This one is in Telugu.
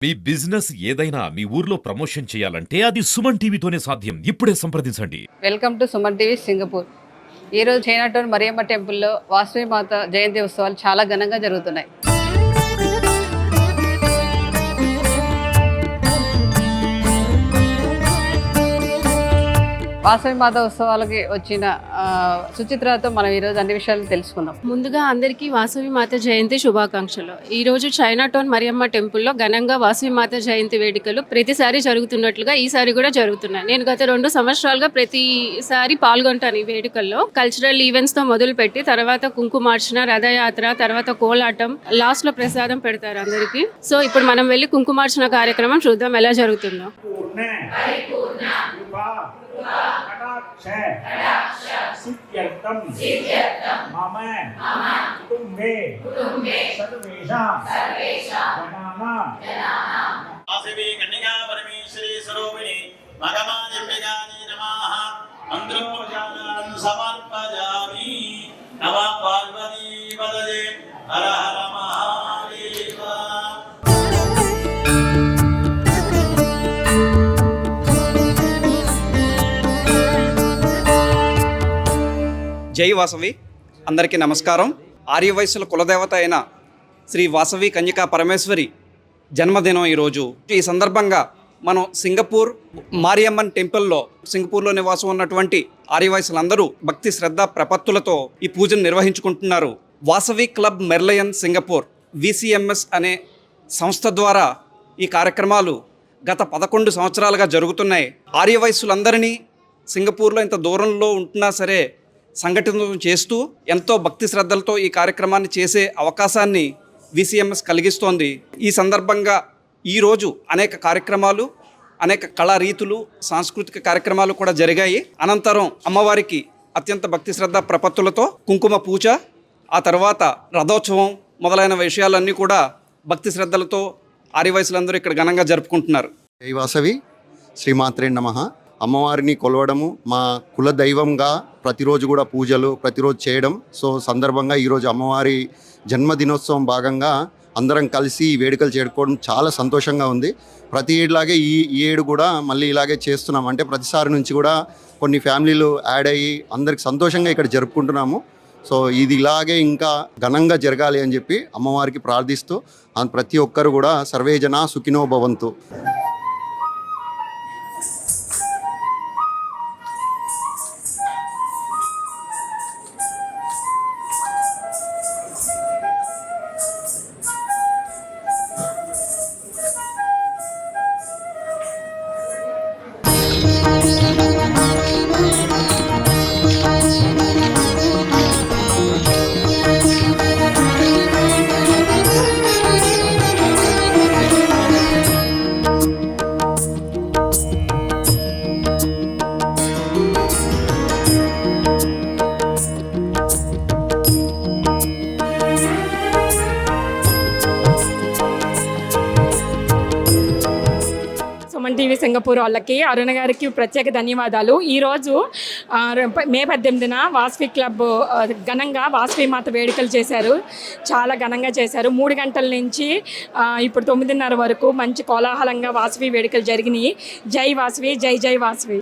మీ బిజినెస్ ఏదైనా మీ ఊర్లో ప్రమోషన్ చేయాలంటే అది సుమన్ టీవీతోనే సాధ్యం. ఇప్పుడే సంప్రదించండి. Welcome to Suman TV Singapore. ఈరోజు చైనాటౌన్ మరియమ్మ టెంపుల్లో వాసవి మాత జయంతి ఉత్సవాలు చాలా ఘనంగా జరుగుతున్నాయి. వాసవి మాత ఉత్సవాలకి వచ్చిన సుచిత్రతో మనం ఈరోజు అన్ని విషయాలు తెలుసుకుందాం. ముందుగా అందరికీ వాసవి మాత జయంతి శుభాకాంక్షలు. ఈరోజు చైనాటౌన్ మరియమ్మ టెంపుల్లో ఘనంగా వాసవి మాత జయంతి వేడుకలు ప్రతిసారి జరుగుతున్నట్లుగా ఈసారి కూడా జరుగుతున్నాయి. నేను గత 2 సంవత్సరాలుగా ప్రతిసారి పాల్గొంటాను ఈ వేడుకల్లో. కల్చరల్ ఈవెంట్స్ తో మొదలు పెట్టి తర్వాత కుంకుమార్చన, రథయాత్ర, తర్వాత కోలాటం, లాస్ట్ లో ప్రసాదం పెడతారు అందరికి. సో ఇప్పుడు మనం వెళ్ళి కుంకుమార్చన కార్యక్రమం చూద్దాం ఎలా జరుగుతుందో. मम कुटुम्बे सर्वेषां वासवी कन्यका परमेश्वरी स्वरूपिणी भगवानिम्बिकायै नमः मन्त्रोपचारान् समर्पयामि नमः पार्वती पदये हर हर महादेव. జై వాసవి. అందరికీ నమస్కారం. ఆర్యవైశ్యుల కులదేవత అయిన శ్రీ వాసవి కన్యకా పరమేశ్వరి జన్మదినం ఈరోజు. ఈ సందర్భంగా మనం సింగపూర్ మారియమ్మన్ టెంపుల్లో సింగపూర్లో నివాసం ఉన్నటువంటి ఆర్యవైశ్యులందరూ భక్తి శ్రద్ధ ప్రపత్తులతో ఈ పూజను నిర్వహించుకుంటున్నారు. వాసవి క్లబ్ మెర్లయన్ సింగపూర్ VCMS అనే సంస్థ ద్వారా ఈ కార్యక్రమాలు గత 11 సంవత్సరాలుగా జరుగుతున్నాయి. ఆర్యవైశ్యులందరినీ సింగపూర్లో ఇంత దూరంలో ఉంటున్నా సరే సంఘటితం చేస్తూ ఎంతో భక్తి శ్రద్ధలతో ఈ కార్యక్రమాన్ని చేసే అవకాశాన్ని VCMS కలిగిస్తోంది. ఈ సందర్భంగా ఈరోజు అనేక కార్యక్రమాలు, అనేక కళారీతులు, సాంస్కృతిక కార్యక్రమాలు కూడా జరిగాయి. అనంతరం అమ్మవారికి అత్యంత భక్తి శ్రద్ధ ప్రపత్తులతో కుంకుమ పూజ, ఆ తర్వాత రథోత్సవం మొదలైన విషయాలన్నీ కూడా భక్తి శ్రద్ధలతో ఆర్యవైశ్యులందరూ ఇక్కడ ఘనంగా జరుపుకుంటున్నారు. జై వాసవి, శ్రీమాత్రే నమః. అమ్మవారిని కొలవడము మా కుల దైవంగా ప్రతిరోజు కూడా పూజలు ప్రతిరోజు చేయడం. సో సందర్భంగా ఈరోజు అమ్మవారి జన్మదినోత్సవం భాగంగా అందరం కలిసి ఈ వేడుకలు చేసుకోవడం చాలా సంతోషంగా ఉంది. ప్రతి ఏడులాగే ఈ ఏడు కూడా మళ్ళీ ఇలాగే చేస్తున్నాం. అంటే ప్రతిసారి నుంచి కూడా కొన్ని ఫ్యామిలీలు యాడ్ అయ్యి అందరికి సంతోషంగా ఇక్కడ జరుపుకుంటున్నాము. సో ఇది ఇలాగే ఇంకా ఘనంగా జరగాలి అని చెప్పి అమ్మవారికి ప్రార్థిస్తూ ప్రతి ఒక్కరు కూడా సర్వే జనా సుఖినో భవంతు. సుమన్ టీవీ సింగపూర్ వాళ్ళకి, అరుణ గారికి ప్రత్యేక ధన్యవాదాలు. ఈరోజు మే 18న వాసవి క్లబ్ ఘనంగా వాసవి మాత వేడుకలు చేశారు. చాలా ఘనంగా చేశారు. 3 గంటల నుంచి ఇప్పుడు 9:30 వరకు మంచి కోలాహలంగా వాసవి వేడుకలు జరిగినాయి. జై వాసవి, జై జై వాసవి.